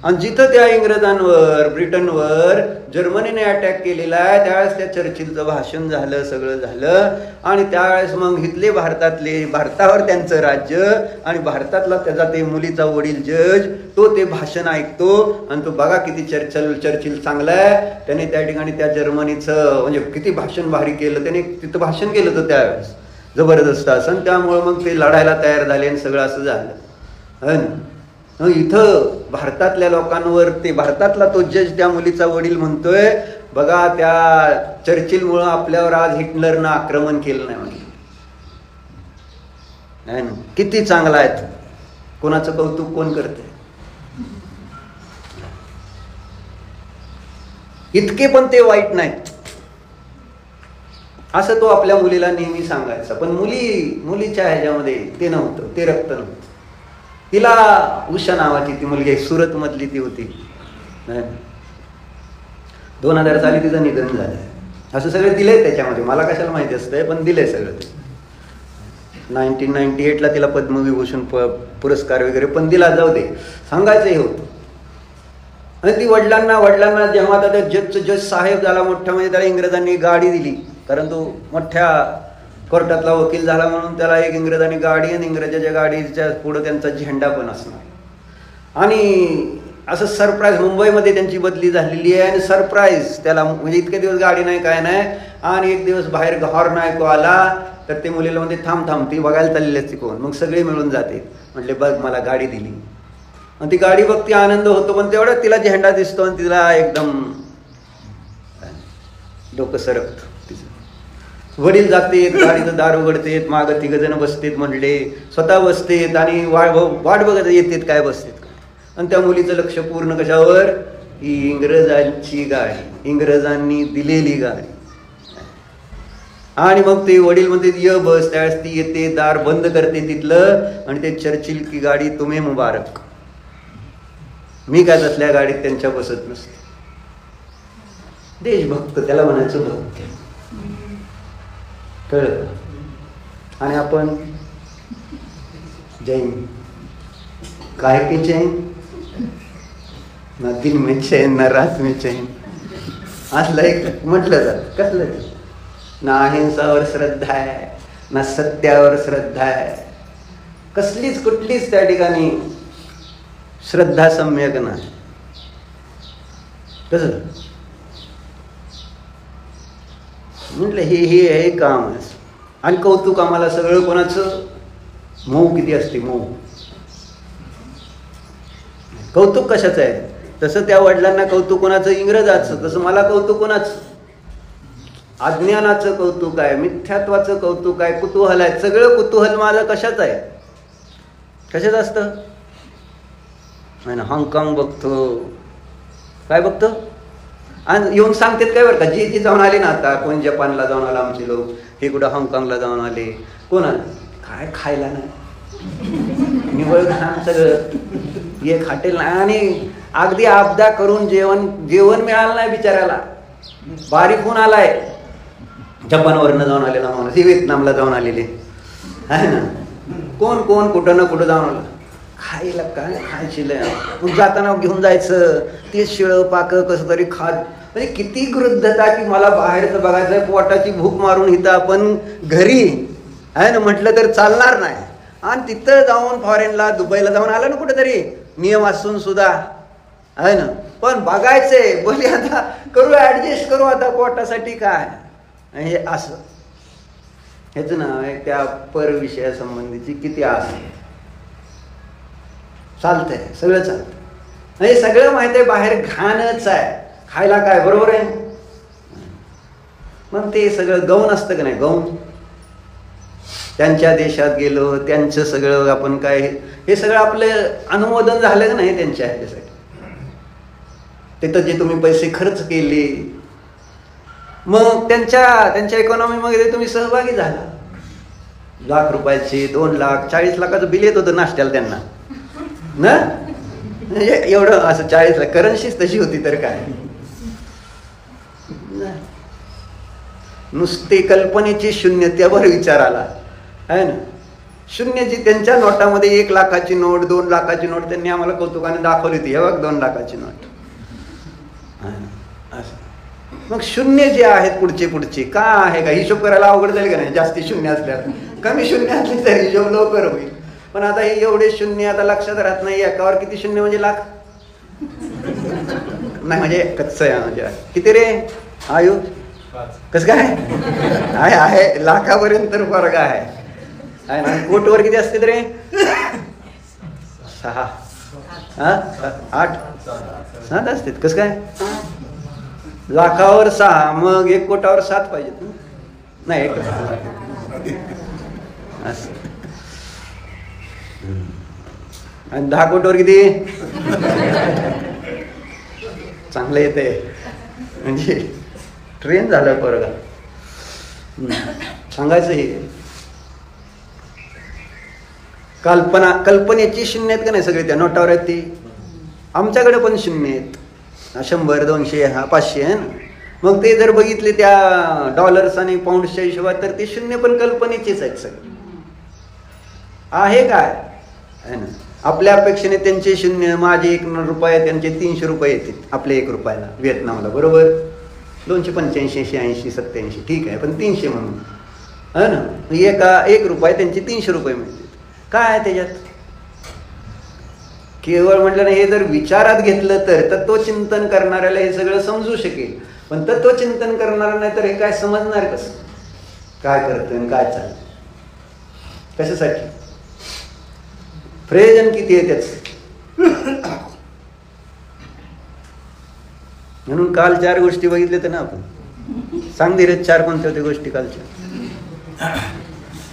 आणि जिथं त्या इंग्रजांवर, ब्रिटनवर जर्मनीने अटॅक केलेला आहे त्यावेळेस त्या चर्चिलचं भाषण झालं, सगळं झालं. आणि त्यावेळेस मग इथले भारतावर त्यांचं राज्य आणि भारतातला त्याचा ते मुलीचा वडील जज, तो ते भाषण ऐकतो आणि तो बघा किती चर्चिल चांगला आहे, त्याने त्या ठिकाणी त्या जर्मनीचं म्हणजे किती भाषण भारी केलं, त्याने तिथं भाषण केलं होतं त्यावेळेस जबरदस्त असं. त्यामुळं मग ते लढायला तयार झाले आणि सगळं असं झालं. इथं भारतातल्या लोकांवर ते भारतातला तो जज त्या मुलीचा वडील म्हणतोय बघा त्या चर्चिलमुळं आपल्यावर आज हिटलरनं आक्रमण केलं नाही म्हणजे. किती चांगला आहे, कोणाचं कौतुक कोण करते. इतके पण ते वाईट नाहीत असं तो आपल्या मुलीला नेहमी सांगायचा. पण मुलीच्या ह्याच्यामध्ये ते नव्हतं, ते रक्त नव्हतं. तिला उषा नावाची ती मुलगी सुरत मधली ती होती. 2000 साली तिचं निधन झालं. असं सगळं दिलंय त्याच्यामध्ये, मला कशाला माहिती असतंय पण दिलंय सगळं. 1998ला तिला पद्मविभूषण पुरस्कार वगैरे पण दिला. जाऊ दे, सांगायचं हे होतं. आणि ती वडिलांना जेव्हा आता त्या जज साहेब झाला मोठ्या, म्हणजे त्याला इंग्रजांनी गाडी दिली, कारण तो मोठ्या कोर्टातला वकील झाला म्हणून त्याला एक इंग्रजांनी गाडी, आणि इंग्रजाच्या गाडीच्या पुढं त्यांचा झेंडा पण असणार. आणि असं सरप्राईज, मुंबईमध्ये त्यांची बदली झालेली आहे आणि सरप्राईज त्याला, म्हणजे इतके दिवस गाडी नाही काय नाही. आणि एक दिवस बाहेर हॉर्न ऐकू आला तर ते मुलीला म्हणते थांब ती बघायला चाललेली असते कोण. मग सगळे मिळून जाते, म्हटले बघ मला गाडी दिली. आणि ती गाडी बघती, आनंद होतो, पण तेवढ्यात तिला झेंडा दिसतो आणि तिला एकदम डोकं सरकतं. वडील जातेत, गाडीचं दार उघडतेत, मागं 3 जण बसतेत, म्हणले स्वतः बसतेत आणि वाट बघत येतेत काय बसतेत काय. आणि त्या मुलीचं लक्ष पूर्ण कशावर, ही इंग्रजांची गाडी, इंग्रजांनी दिलेली गाडी. आणि मग ते वडील म्हणते ये बस. त्यावेळेस ती येते, दार बंद करते तिथलं, आणि ते चर्चिल की गाडी तुम्ही मुबारक. मी काय तसल्या गाडीत त्यांच्या बसत नसते. देशभक्त त्याला म्हणायचं भक्त, कळलं. आणि आपण जैन, काय की चैन, ना दिन में चैन ना रात में चैन, असलं एक म्हटलं जात. कसलं ते, ना अहिंसावर श्रद्धा आहे, ना सत्यावर श्रद्धा आहे, कसलीच कुठलीच त्या ठिकाणी श्रद्धा सम्यक नाही. कसं म्हटलं हे काम आहे. आणि कौतुक आम्हाला सगळं कोणाचं, मऊ किती असते, मऊ कौतुक कशाचं आहे. तसं त्या वडिलांना कौतुक कोणाचं, इंग्रजाचं. तसं मला कौतुक कोणाचं, अज्ञानाचं कौतुक आहे, मिथ्यात्वाचं कौतुक आहे, कुतूहल आहे. सगळं कुतूहल माझं कशाचं आहे, कशाचं असतं. हाँगकाँग बघतो, काय बघतो, आणि येऊन सांगतात काय बरं का, जे जाऊन आले ना आता, कोण जपानला जाऊन आला आमचे लोक, हे कुठं हाँगकाँगला जाऊन आले, कोण काय खायला नाही, निवळ घाण सगळं, एक हॉटेल नाही, आणि अगदी आपदा करून जेवण मिळालं नाही बिचाऱ्याला. बारीक होऊन आलाय, जपानवरनं जाऊन आलेला माणूस, व्हिएतनामला जाऊन आलेले आहे ना, कोण कुठं ना कुठं जाऊन आलं. खायला काय खायचिलं, मग जाताना घेऊन जायचं ते शिळं पाकं कसं तरी खात. म्हणजे किती गृद्धता की मला बाहेरचं बघायचं, पोटाची भूक मारून इथं आपण घरी आहे ना म्हटलं तर चालणार नाही. आणि तिथं जाऊन फॉरेनला, दुबईला जाऊन आलं ना कुठेतरी, नियम असून सुद्धा आहे ना, पण बघायचंय बोले आता करू, ऍडजस्ट करू आता पोटासाठी काय. हे असं ह्याचं नाव आहे त्या पर विषयासंबंधीची किती आस चालतंय, सगळं चालतंय. म्हणजे सगळं माहित आहे, बाहेर घाणच आहे, खायला काय, बरोबर आहे. मग ते सगळं गौण असतं का नाही, गौण. त्यांच्या देशात गेलो, त्यांचं सगळं आपण काय, हे सगळं आपलं अनुमोदन झालं का नाही त्यांच्या ह्याच्यासाठी. तिथं जे तुम्ही पैसे खर्च केले, मग त्यांच्या इकॉनॉमीमध्ये तुम्ही सहभागी झाला. लाख रुपयाचे, 2 लाख, 40 लाखाचं बिल येत होतं नाश्त्याला त्यांना ना, म्हणजे एवढं असं 40 लाख, करन्सीच तशी होती तर काय. नुसते कल्पनेची शून्यतेवर विचार आला आहे ना. शून्याची त्यांच्या नोटामध्ये 1 लाखाची नोट, 2 लाखाची नोट त्यांनी आम्हाला कौतुकाने दाखवली होती. हे बघ 2 लाखाची नोट. मग शून्य जे आहेत पुढचे का आहे का हिशोब करायला अवघड जाईल का नाही? जास्ती शून्य असल्यावर. कमी शून्य असली तर हिशोब लवकर होईल. पण आता हे एवढे शून्य आता लक्षात राहत नाही. एकावर किती शून्य म्हणजे लाख नाही, म्हणजे कच्च आहे म्हणजे किती रे आयु? कसं काय आहे लाखापर्यंत फरक आहे ना. कोटवर किती असते रे? 6 8 7 असते. कसं काय? लाखावर 6 मग 1 कोटावर 7 पाहिजेत ना? नाही 1 असं. आणि 10 कोटीवर किती? चांगलं येते म्हणजे ट्रेन झालं पोरगा. सांगायचं हे कल्पनेची शून्य आहेत का नाही? सगळे त्या नोटावर आहेत ती. आमच्याकडे पण शून्य आहेत. 100 200 500 आहे ना. मग ते जर बघितले त्या डॉलर्स आणि पाऊंड्सच्या हिशोबात तर ते शून्य पण कल्पनेचेच आहेत सगळे. आहे काय आहे ना. आपल्या अपेक्षेने त्यांचे शून्य, माझे 1 रुपये त्यांचे 300 रुपये येतील आपल्या 1 रुपयाला व्हिएतनामला. बरोबर 285 80 87 ठीक आहे. पण 300 म्हणून है ना. 1 रुपये त्यांचे 300 रुपये मिळतील. काय आहे त्याच्यात? केवळ म्हटलं ना, हे जर विचारात घेतलं तर तत्वचिंतन करणाऱ्याला हे सगळं समजू शकेल. पण तत्वचिंतन करणार नाही तर हे काय समजणार कसं? काय करतोय काय चाललं? कशासाठी? प्रयोजन किती आहे त्याच? म्हणून काल 4 गोष्टी बघितल्या तर ना आपण. सांग धीरज 4 कोणत्या होत्या गोष्टी कालच्या?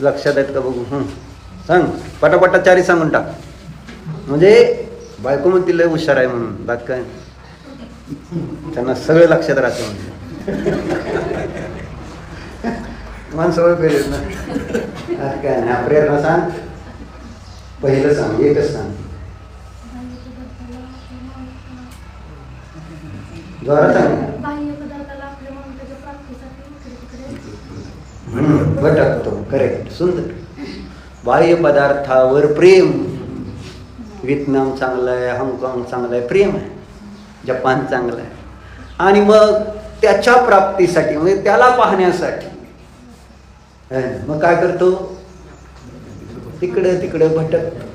लक्षात आहेत का बघू? सांग पटापटा 4 सांगून टाक. म्हणजे बायको मग तिला हुशार आहे म्हणून बात काय त्यांना सगळं लक्षात राहतं म्हणजे माणसं ओळखेल ना. काय नाही प्रेरणा सांग. पहिलं सांग, एकच सांग. जोरात सांग. भटकतो. करेक्ट. सुंदर. बाह्य पदार्थावर प्रेम. व्हिएतनाम चांगलं आहे, हाँगकाँग चांगलं आहे, प्रेम आहे. जपान चांगलं आहे. आणि मग त्याच्या प्राप्तीसाठी म्हणजे त्याला पाहण्यासाठी मग काय करतो? तिकडे भटकतो.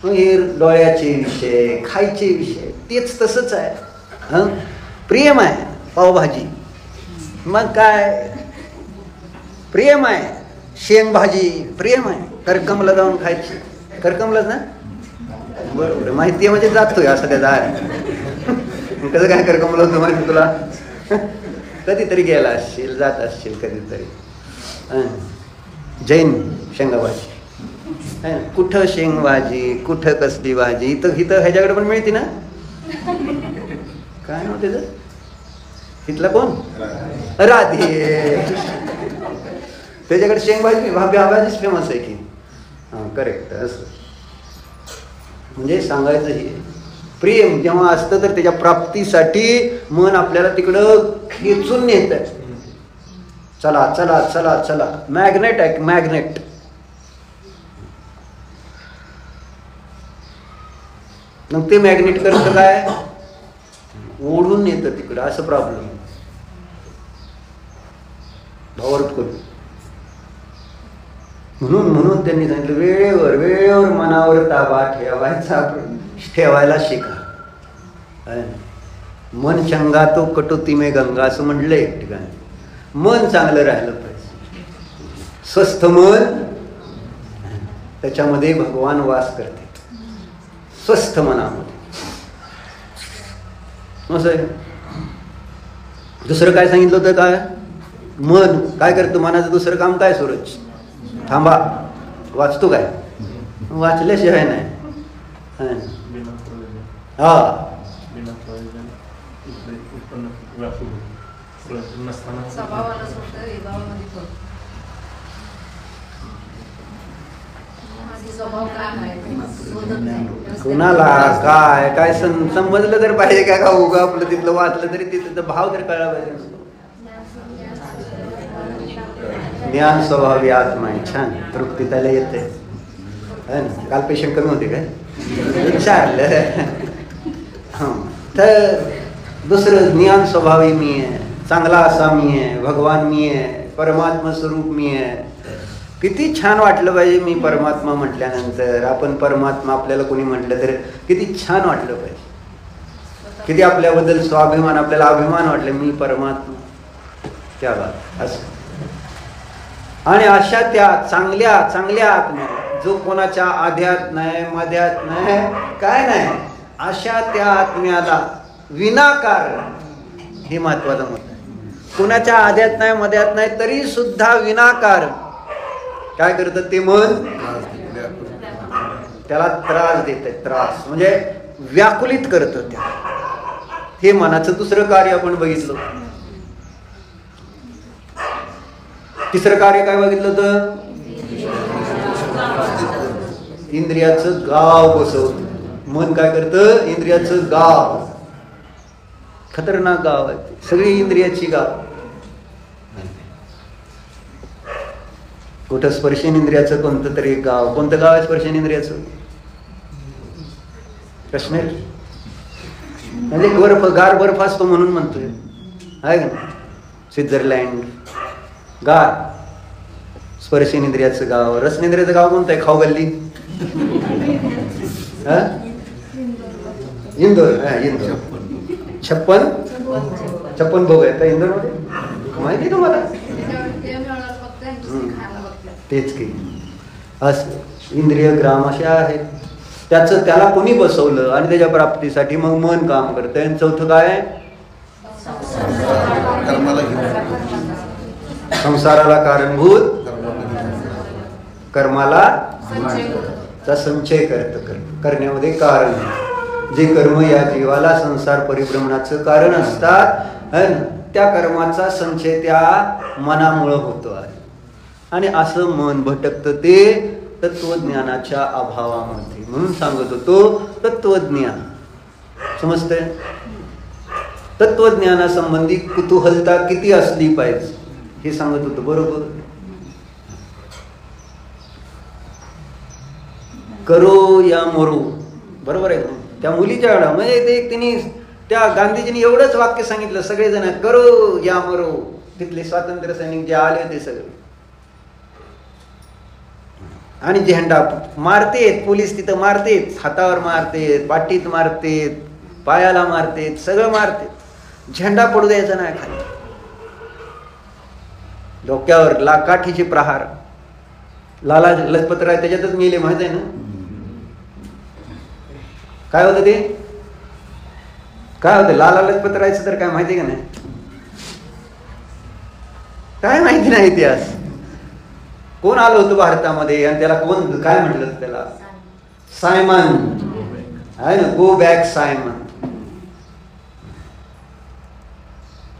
मग हे डोळ्याचे विषय, खायचे विषय तेच तसंच आहे. प्रेम आहे पावभाजी. मग काय प्रेम आहे? शेंगभाजी प्रेम आहे. करकमला जाऊन खायची. करकमलाच ना? बरोबर. माहिती आहे म्हणजे जातोय असं त्याचा आहे. कसं काय करकमला होतं माहिती तुला? कधीतरी गेला असशील, जात असशील कधीतरी. जैन शेंगाभाजी. कुठं शेंगभाजी, कुठं कसली भाजी? इथं ह्याच्याकडे पण मिळते ना. काय नाव त्याचं? इथला कोण? राधे. त्याच्याकडे शेंगभाजी भाजीच फेमस आहे की. करेक्ट. असं म्हणजे सांगायचं हे प्रेम जेव्हा असतं तर त्याच्या प्राप्तीसाठी मन आपल्याला तिकडं खेचून नेत. चला चला चला चला. मॅग्नेट आहे, मॅग्नेट. मग ते मॅग्नेट करतं काय? ओढून येतं तिकडं. असं प्रॉब्लेम भावार्थ. म्हणून त्यांनी सांगितलं वेळेवर मनावर ताबा ठेवायला शिका. मन चंगा तो कटुती में गंगा असं म्हटलं एक ठिकाणी. मन चांगलं राहिलं पाहिजे. स्वस्थ मन त्याच्यामध्ये भगवान वास करते. स्वस्थ मनामध्ये. असं आहे. दुसरं काय सांगितलं होतं? काय मन काय करतं? मनाचं दुसरं काम काय? सूरज थांबा. वाचतो काय? वाचल्याशिवाय नाही. हा कुणाला काय काय समजलं तर पाहिजे काय का? उगा आपलं तिथलं वाचलं तरी तिथलं भाव तर कळला पाहिजे. ज्ञान स्वभावी आत्मा आहे. छान, तृप्ती त्याला येते. काल पेशंट कमी होते काय विचारलं. तर दुसरं ज्ञान स्वभावी मी आहे, चांगला असा मी आहे, भगवान मी आहे, परमात्मा स्वरूप मी आहे. किती छान वाटलं पाहिजे मी परमात्मा म्हटल्यानंतर. आपण परमात्मा आपल्याला कोणी म्हटलं तर किती छान वाटलं पाहिजे. किती आपल्याबद्दल स्वाभिमान, आपल्याला अभिमान वाटलं मी परमात्मा. त्या बात असं. आणि अशा त्या चांगल्या चांगल्या आत्मा जो कोणाच्या आध्यात नाही, मध्यात नाही, काय नाही, अशा त्या आत्म्याला विनाकारण, हे महत्वाचं मत आहे. कोणाच्या आध्यात नाही, मध्यात नाही, तरी सुद्धा विनाकारण काय करतं ते मन त्याला त्रास देते. त्रास म्हणजे व्याकुलित करतं त्या. हे मनाचं दुसरं कार्य आपण बघितलं. तिसरं कार्य काय बघितलं होतं? इंद्रियाचं गाव बसवत. मन काय करतं? इंद्रियाचं गाव. खतरनाक गाव आहे, सगळी इंद्रियाची गाव. कुठं स्पर्शेंद्रियाचं कोणतं तरी गाव. कोणतं गाव आहे स्पर्शेंद्रियाचं? काश्मीर. म्हणजे गार बर्फ असतो म्हणून म्हणतोय, आहे का? स्वित्झर्लंड गार. स्पर्शेंद्रियाचं गाव. रसनेंद्रियाचं गाव कोणतं आहे? खाऊगल्ली. इंदोर. इंदोर. 56 भोग आहेत इंदोर मध्ये, माहिती तुम्हाला? तेच की असं इंद्रिय ग्राम अशा आहेत. त्याला कोणी बसवलं आणि त्याच्या प्राप्तीसाठी मग मन काम करतं. आणि चौथं काय? संसाराला कारणभूत कर्माला संचय करण्यामध्ये कारण. जे कर्म या जीवाला संसार परिभ्रमणाचं कारण असतात, त्या कर्माचा संचय त्या मनामुळं होतो आहे. आणि असं मन भटकतं ते तत्वज्ञानाच्या अभावामध्ये. म्हणून सांगत होतो तत्वज्ञान समजतंय. तत्वज्ञानासंबंधी कुतूहलता किती असली पाहिजे हे सांगत होतो. बरोबर. करो या मरो. बरोबर आहे. त्या मुलीच्या वेळा म्हणजे ते तिने त्या गांधीजींनी एवढंच वाक्य सांगितलं. सगळेजण करो या मरो. तिथले स्वातंत्र्य सैनिक जे आले होते सगळे, आणि झेंडा मारतेत पोलीस, तिथं मारतेत, हातावर मारतेत, पाठीत मारतेत, पायाला मारतेत, सगळं मारतेत. झेंडा पडू द्यायचा नाही खाली. डोक्यावर काठीचे प्रहार. लाला लजपतराय त्याच्यातच मेले, माहित आहे ना? काय होतं ते? काय होतं लाला लजपतरायचं तर काय माहिती का नाही? काय माहिती नाही इतिहास. कोण आलं होतं भारतामध्ये आणि त्याला कोण काय म्हटलं? त्याला सायमन आहे ना, गो बॅक सायमन,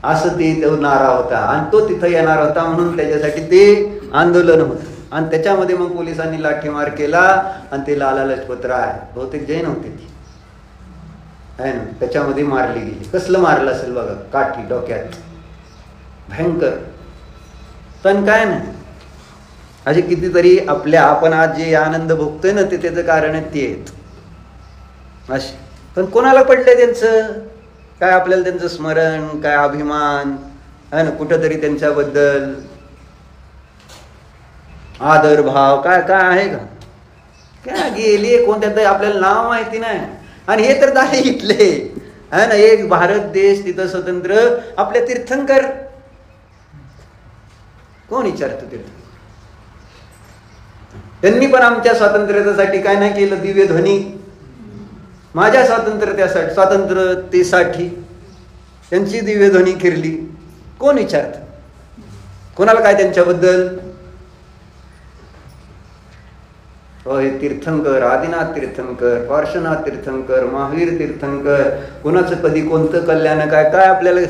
असं ते नारा होता. आणि तो तिथं येणार होता म्हणून त्याच्यासाठी ते आंदोलन होतं. आणि त्याच्यामध्ये मग पोलिसांनी लाठीमार केला आणि ते लाला लजपतराय बहुतेक जैन होते ती, आहे ना, त्याच्यामध्ये मारली गेली. कसलं मारलं असेल बघा, काठी डोक्यात, भयंकर. पण काय नाही, असे कितीतरी आपण आज जे आनंद भोगतोय ना, ते त्याचं कारण आहे ते आहेत असे. पण कोणाला पडलंय त्यांचं काय? आपल्याला त्यांचं स्मरण काय, अभिमान आहे ना, कुठंतरी त्यांच्याबद्दल आदर भाव काय काय आहे का? काय गेली कोणत्या तरी आपल्याला नाव माहिती नाही. आणि हे तर झाले इथले आहे ना, एक भारत देश, तिथं स्वतंत्र. आपले तीर्थंकर कोण विचारतो? तीर्थ त्यांनी पण आमच्या स्वातंत्र्यासाठी काय नाही केलं? दिव्य ध्वनी. माझ्या स्वातंत्र्यतेसाठी त्यांची दिव्य ध्वनी फिरली. कोण विचारत? कोणाला काय त्यांच्याबद्दल? हे तीर्थंकर, आदिनाथ तीर्थंकर, पार्श्वनाथ तीर्थंकर, महावीर तीर्थंकर, कोणाचं कधी कोणतं कल्याण काय काय आपल्याला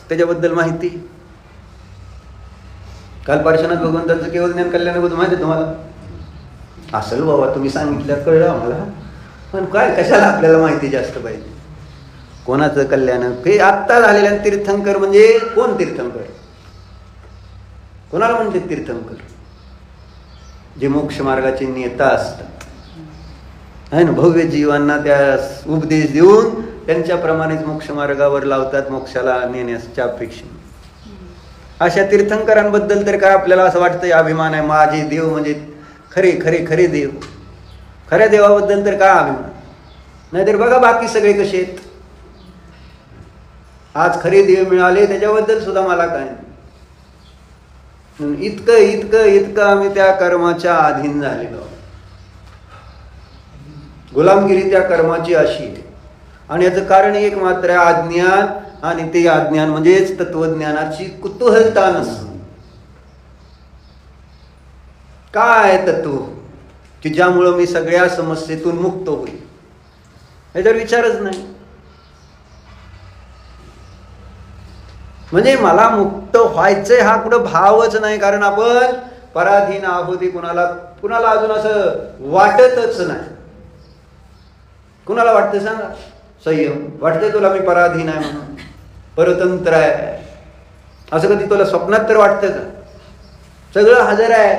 त्याच्याबद्दल माहिती? काल पार्श्वनाथ भगवंतांचं केवळ ज्ञान कल्याणाबद्दल माहिती तुम्हाला? असेल बाबा, तुम्ही सांगितलं कळलं आम्हाला. पण काय कशाला आपल्याला माहिती जास्त पाहिजे? कोणाचं कल्याण हे आत्ता झालेल्या तीर्थंकर म्हणजे कोण तीर्थंकर? कोणाला म्हणते तीर्थंकर? जे मोक्ष मार्गाचे नेता असतात आहे ना, भव्य जीवांना त्या उपदेश देऊन त्यांच्याप्रमाणेच मोक्ष मार्गावर लावतात, मोक्षाला नेण्याच्या अपेक्षेने. अशा तीर्थंकरांबद्दल तर काय आपल्याला असं वाटतं अभिमान आहे, माझे देव म्हणजे खरे खरे खरे देव. खऱ्या देवाबद्दल तर काय अभिमान. नाहीतर बघा बाकी सगळे कसे आहेत. आज खरे देव मिळाले त्याच्याबद्दल सुद्धा मला काय नाही. इतकं इतकं इतकं आम्ही त्या कर्माच्या अधीन झालेलो. गुलामगिरी त्या कर्माची अशी आहे. आणि याचं कारण एक मात्र आहे, अज्ञान. आणि ते अज्ञान म्हणजेच तत्वज्ञानाची कुतूहलता नसणं. काय तत्व की ज्यामुळं मी सगळ्या समस्येतून मुक्त होईल याच्यावर विचारच नाही. म्हणजे मला मुक्त व्हायचंय हा कुठं भावच नाही. कारण आपण पराधीन आहोत हे कुणाला अजून असं वाटतच नाही. कुणाला वाटतं सांगा? संयम वाटतंय तुला मी पराधीन आहे म्हणून, परतंत्र आहे असं कधी तुला स्वप्नात तर वाटतं का? सगळं हजर आहे,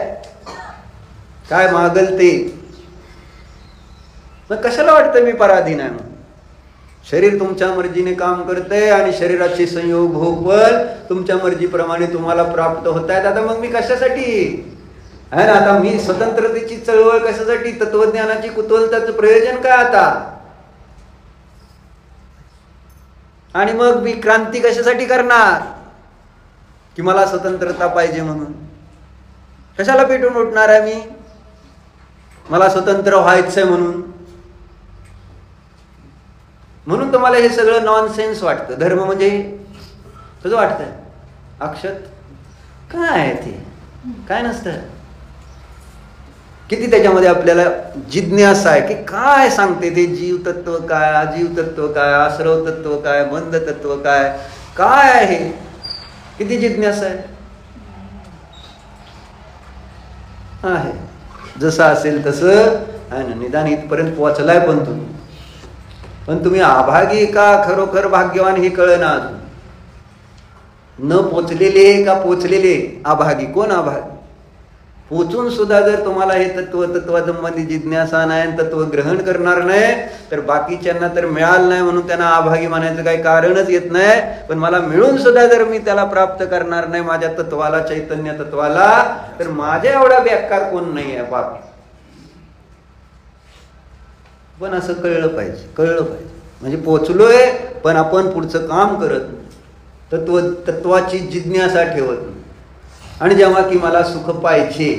काय मागल ते. मग कशाला वाटतं मी पराधीन आहे म्हणून? शरीर तुमच्या मर्जीने काम करतंय आणि शरीराचे संयोग भोग फल तुमच्या मर्जीप्रमाणे तुम्हाला प्राप्त होत आहेत. आता मग मी कशासाठी आहे ना, आता मी स्वतंत्रतेची चळवळ कशासाठी, तत्वज्ञानाची कुतूहलताचं प्रयोजन काय आता? आणि मग मी क्रांती कशासाठी करणार की मला स्वतंत्रता पाहिजे म्हणून? कशाला पेटून उठणार आहे मी? मला स्वतंत्र व्हायचंय म्हणून. म्हणून तुम्हाला हे सगळं नॉनसेन्स वाटतं. धर्म म्हणजे कसं वाटतंय अक्षत काय आहे ते? काय नसतं. किती त्याच्यामध्ये आपल्याला जिज्ञासा आहे की काय सांगते ते. जीव तत्व काय, अजीव तत्व काय, आश्रव तत्व काय, बंध तत्व काय, काय आहे? किती जिज्ञासा आहे. जसं असेल तसं आहे ना. निदान इथपर्यंत पोहोचलाय पण तुम्ही अभागी का खरोखर भाग्यवान हे कळना अजून. न पोचलेले का पोचलेले अभागी? कोण अभागी? पोचून सुद्धा जर तुम्हाला हे तत्वसंबंधी जिज्ञासा नाही, तत्व ग्रहण करणार नाही, तर बाकीच्यांना तर मिळालं नाही म्हणून त्यांना अभागी म्हणायचं काही कारणच येत नाही. पण मला मिळून सुद्धा जर मी त्याला प्राप्त करणार नाही माझ्या तत्वाला, चैतन्य तत्वाला, तर माझ्या एवढा बेकार कोण नाही आहे बाप. पण असं कळलं पाहिजे. म्हणजे पोचलोय पण आपण पुढचं काम करत नाही, तत्वाची जिज्ञासा ठेवत नाही. आणि जेव्हा की मला सुख पाहिजे,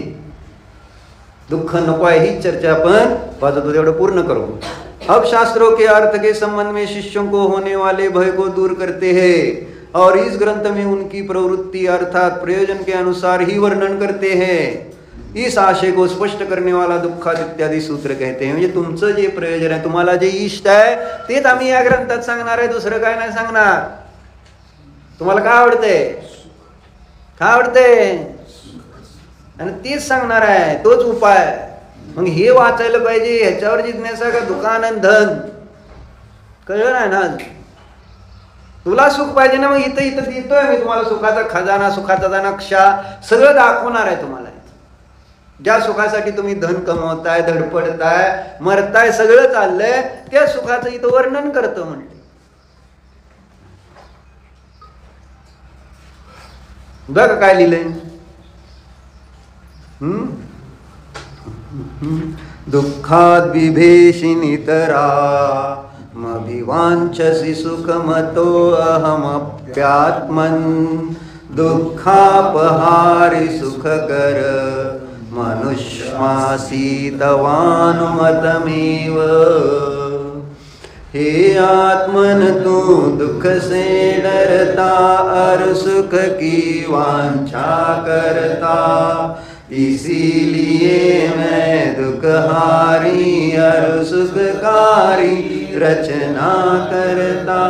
दुःख नको आहे, ही चर्चा आपण वाजतो तेवढं पूर्ण करू. अब शास्त्रों के अर्थ के संबंध में शिष्यों को होने वाले भय को दूर करते हैं और इस ग्रंथ में उनकी प्रवृत्ति अर्थात प्रयोजन के अनुसार ही वर्णन करते हैं. इस आशय को स्पष्ट करने वाला दुःखात इत्यादी सूत्र कहते हैं. म्हणजे तुमचं जे प्रयोजन आहे, तुम्हाला जे इष्ट आहे तेच आम्ही या ग्रंथात सांगणार आहे, दुसरं काय नाही सांगणार. तुम्हाला काय आवडतंय, काय आवडतंय आणि तेच सांगणार आहे, तोच उपाय. मग हे वाचायला पाहिजे, ह्याच्यावर जिज्ञासा का दुकान आणि धन? कळलं नाही ना. तुला सुख पाहिजे ना, मग इथं देतोय मी तुम्हाला सुखाचा खजाना, सुखाचा नक्षा सगळं दाखवणार आहे तुम्हाला. ज्या सुखासाठी तुम्ही धन कमवताय, धडपडताय, मरताय, सगळं चाललंय, त्या सुखाचं इथं वर्णन करतो म्हणते. बघ काय लिहिलंय. दुःखात बिभेषि नितरा मभिवांछसि सुखमतो अहमप्यात्मन् दुःखापहारि सुखकर मनुष्मासी तवानुमतमेव. हे आत्मन तू दुख से डरता और सुख की वांछा करता, इसीलिए मैं दुखहारी और सुखकारी रचना करता.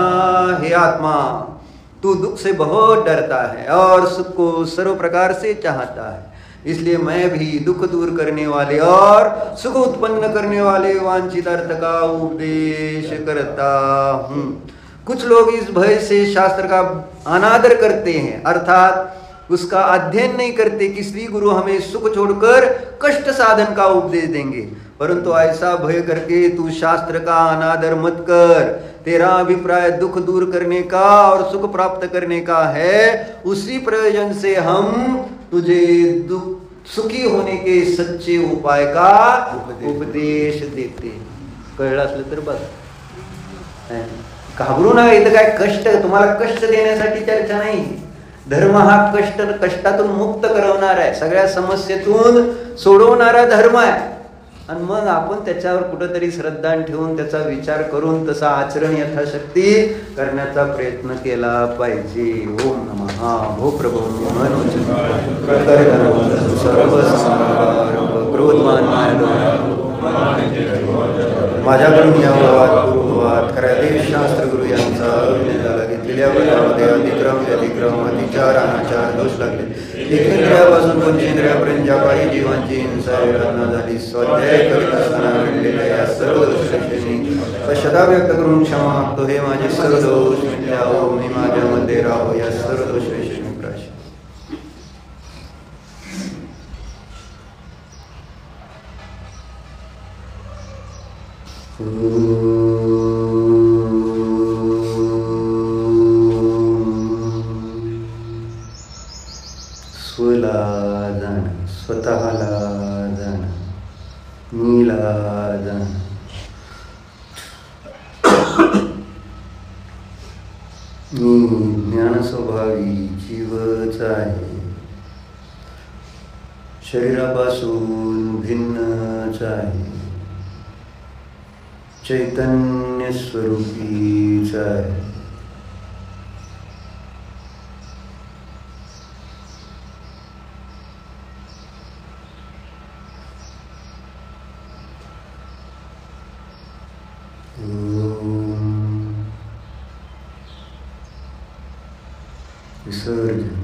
हे आत्मा, तू दुख से बहुत डरता है और सुख को सर्व प्रकार से चाहता है, इसलिए मैं भी दुख दूर करने वाले और सुख उत्पन्न करने वाले वांछित अर्थ का उपदेश करता हूँ. कुछ लोग इस भय से शास्त्र का अनादर करते हैं, अर्थात उसका अध्ययन नहीं करते कि श्री गुरु हमें सुख छोड़कर कष्ट साधन का उपदेश देंगे, परंतु ऐसा भय करके तू शास्त्र का अनादर मत कर, तेरा अभिप्राय दुख दूर करने का और सुख प्राप्त करने का है, उसी प्रयोजन से हम तुझे सुखी होने के सच्चे उपाय का उपदेश देते. कळलं असलं तर बघ, घाबरू नका. इथं काय कष्ट, तुम्हाला कष्ट देण्यासाठी चर्चा नाही. धर्म हा कष्टातून मुक्त करवणार आहे, सगळ्या समस्येतून सोडवणारा धर्म आहे. आणि मग आपण त्याच्यावर कुठंतरी श्रद्धा ठेवून त्याचा विचार करून तसा आचरण यथाशक्ती करण्याचा प्रयत्न केला पाहिजे. ओम नमः. हो प्रभू माझ्याकडून यावाद खऱ्या शास्त्र गुरु यांचा घेतलेल्या व्रतामध्ये अतिक्रम अतिचार अनाचार दोष लागले. एकेंद्रियापासून पंचेंद्रियापर्यंत ज्या काही जीवांची हिंसा वेदना झाली, स्वाध्याय करीत असताना घडलेल्या या सर्व दोषांची पश्चाताप व्यक्त करून क्षमा मागतो. हे माझे सर्व दोष मिटल्यावो, मी माझ्यामध्ये राहो. या सर्व दोषांची मी प्राशी. स्वला जाण, स्वतःला जाण, मीला जाण. मी ज्ञान स्वभावी जीवच आहे, शरीरापासून भिन्नच आहे, चैतन्य स्वरूपीच आहे. विसर्जन.